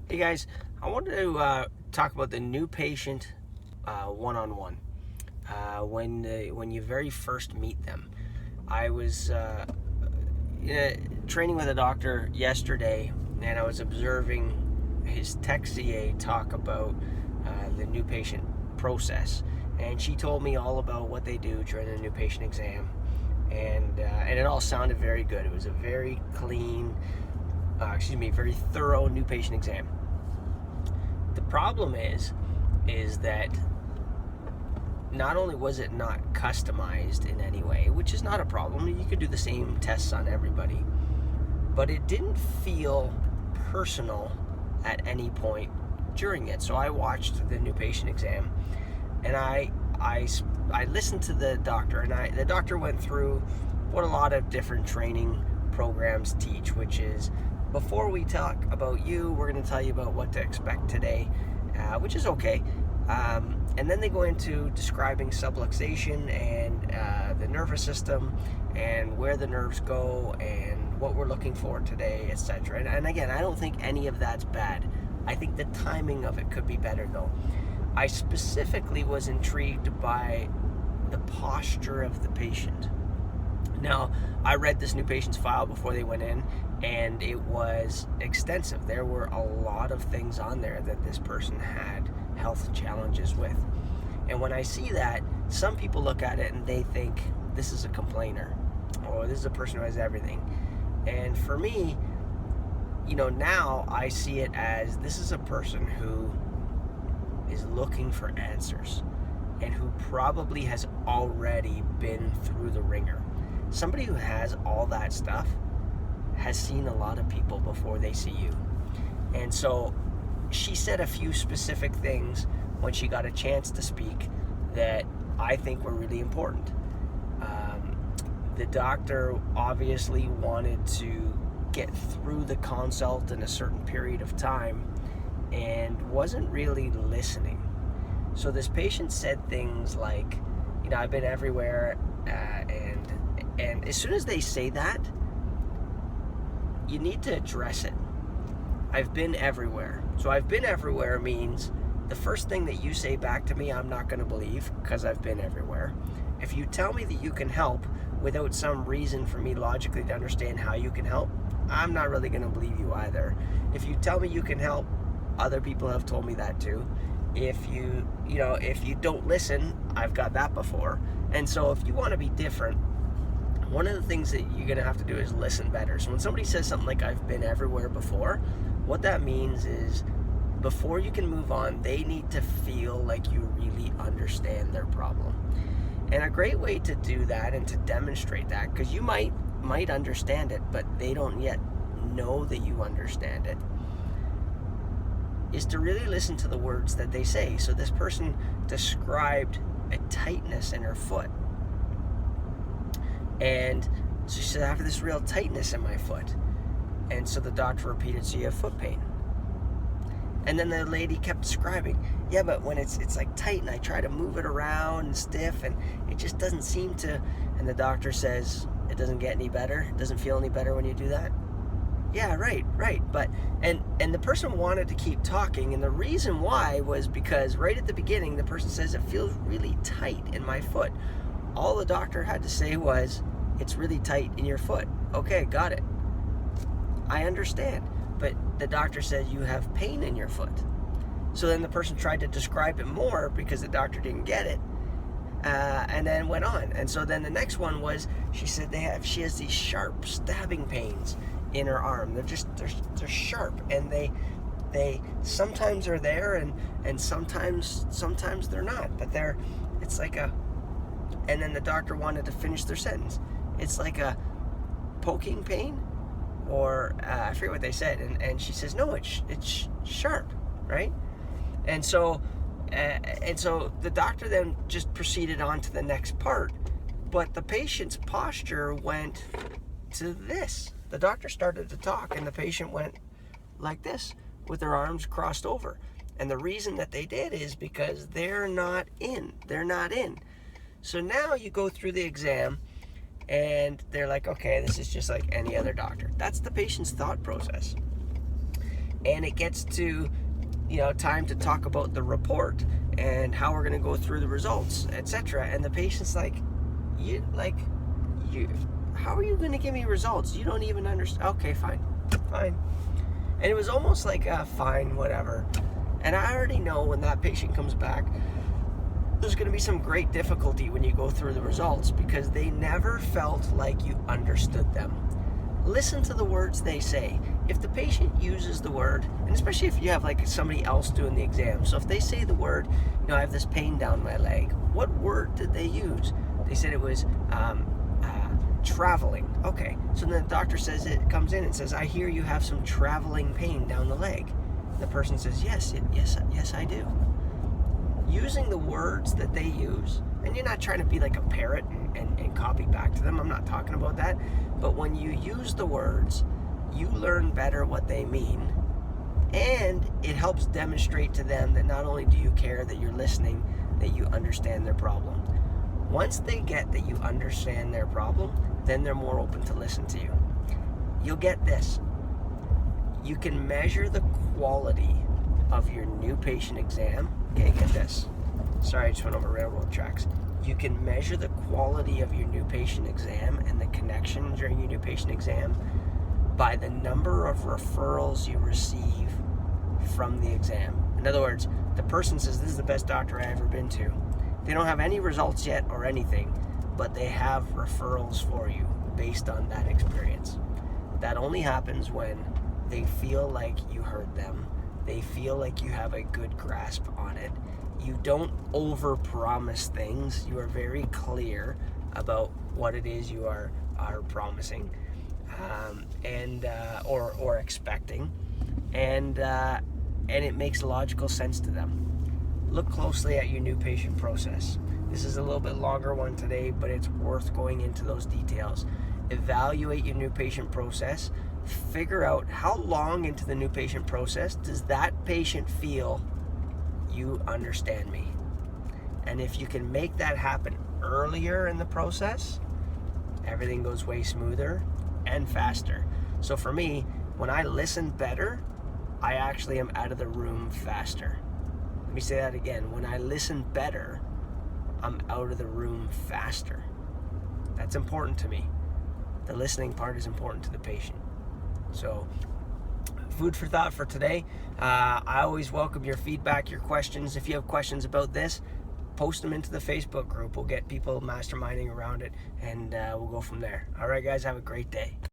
Hey guys, I wanted to talk about the new patient one-on-one. When you very first meet them. I was training with a doctor yesterday, and I was observing his tech CA talk about the new patient process, and she told me all about what they do during the new patient exam, and it all sounded very good. It was a very clean, very thorough new patient exam. The problem is that not only was it not customized in any way, which is not a problem, you could do the same tests on everybody, but it didn't feel personal at any point during it. So I watched the new patient exam, and I listened to the doctor, and the doctor went through what a lot of different training programs teach, which is, before we talk about you, we're going to tell you about what to expect today, which is okay. And then they go into describing subluxation and the nervous system and where the nerves go and what we're looking for today, etc. And again, I don't think any of that's bad. I think the timing of it could be better though. I specifically was intrigued by the posture of the patient. Now, I read this new patient's file before they went in, and it was extensive. There were a lot of things on there that this person had health challenges with. And when I see that, some people look at it and they think this is a complainer, or this is a person who has everything. And for me, now I see it as, this is a person who is looking for answers and who probably has already been through the ringer. Somebody who has all that stuff has seen a lot of people before they see you. And so she said a few specific things when she got a chance to speak that I think were really important. The doctor obviously wanted to get through the consult in a certain period of time and wasn't really listening. So this patient said things like, I've been everywhere, and as soon as they say that, you need to address it. I've been everywhere. So I've been everywhere means the first thing that you say back to me, I'm not going to believe, because I've been everywhere. If you tell me that you can help without some reason for me logically to understand how you can help, I'm not really going to believe you either. If you tell me you can help, other people have told me that too. If you don't listen, I've got that before. And so if you want to be different, one of the things that you're going to have to do is listen better. So when somebody says something like, I've been everywhere before, what that means is, before you can move on, they need to feel like you really understand their problem. And a great way to do that and to demonstrate that, because you might understand it, but they don't yet know that you understand it, is to really listen to the words that they say. So this person described a tightness in her foot. And so she said, I have this real tightness in my foot. And so the doctor repeated, so you have foot pain. And then the lady kept describing, yeah, but when it's like tight and I try to move it around and stiff and it just doesn't seem to. And the doctor says, it doesn't get any better? It doesn't feel any better when you do that? Yeah, right. But, and the person wanted to keep talking, and the reason why was because right at the beginning, the person says, it feels really tight in my foot. All the doctor had to say was, it's really tight in your foot. Okay, got it. I understand. But the doctor said you have pain in your foot. So then the person tried to describe it more because the doctor didn't get it, and then went on. And so then the next one was, she said she has these sharp stabbing pains in her arm. They're sharp, and they sometimes are there, and sometimes they're not. But it's like a. And then the doctor wanted to finish their sentence. It's like a poking pain, or I forget what they said. And she says, no, it's sharp, right? And so the doctor then just proceeded on to the next part, but the patient's posture went to this. The doctor started to talk, and the patient went like this with their arms crossed over. And the reason that they did is because they're not in. So now you go through the exam, and they're like, okay, this is just like any other doctor. That's the patient's thought process. and it gets to, time to talk about the report and how we're going to go through the results, etc. And the patient's like, how are you going to give me results? You don't even understand. Okay, fine. And it was almost like, fine, whatever. And I already know when that patient comes back, there's going to be some great difficulty when you go through the results, because they never felt like you understood them. Listen to the words they say. If the patient uses the word, and especially if you have like somebody else doing the exam, so if they say the word, I have this pain down my leg, what word did they use? They said it was traveling. Okay, so then the doctor comes in and says, I hear you have some traveling pain down the leg. The person says, yes, I do. Using the words that they use, and you're not trying to be like a parrot and copy back to them, I'm not talking about that, but when you use the words, you learn better what they mean, and it helps demonstrate to them that not only do you care, that you're listening, that you understand their problem. Once they get that you understand their problem, then they're more open to listen to you. You'll get this. You can measure the quality of your new patient exam. Okay, get this. Sorry, I just went over railroad tracks. You can measure the quality of your new patient exam and the connection during your new patient exam by the number of referrals you receive from the exam. In other words, the person says, this is the best doctor I've ever been to. They don't have any results yet or anything, but they have referrals for you based on that experience. That only happens when they feel like you heard them. They feel like you have a good grasp on it. You don't over-promise things. You are very clear about what it is you are promising or expecting, and it makes logical sense to them. Look closely at your new patient process. This is a little bit longer one today, but it's worth going into those details. Evaluate your new patient process. Figure out how long into the new patient process does that patient feel you understand me. And if you can make that happen earlier in the process, everything goes way smoother and faster. So for me, when I listen better, I actually am out of the room faster. Let me say that again. When I listen better, I'm out of the room faster. That's important to me. The listening part is important to the patient. So, food for thought for today. I always welcome your feedback, your questions. If you have questions about this, post them into the Facebook group. We'll get people masterminding around it, and we'll go from there. All right, guys, have a great day.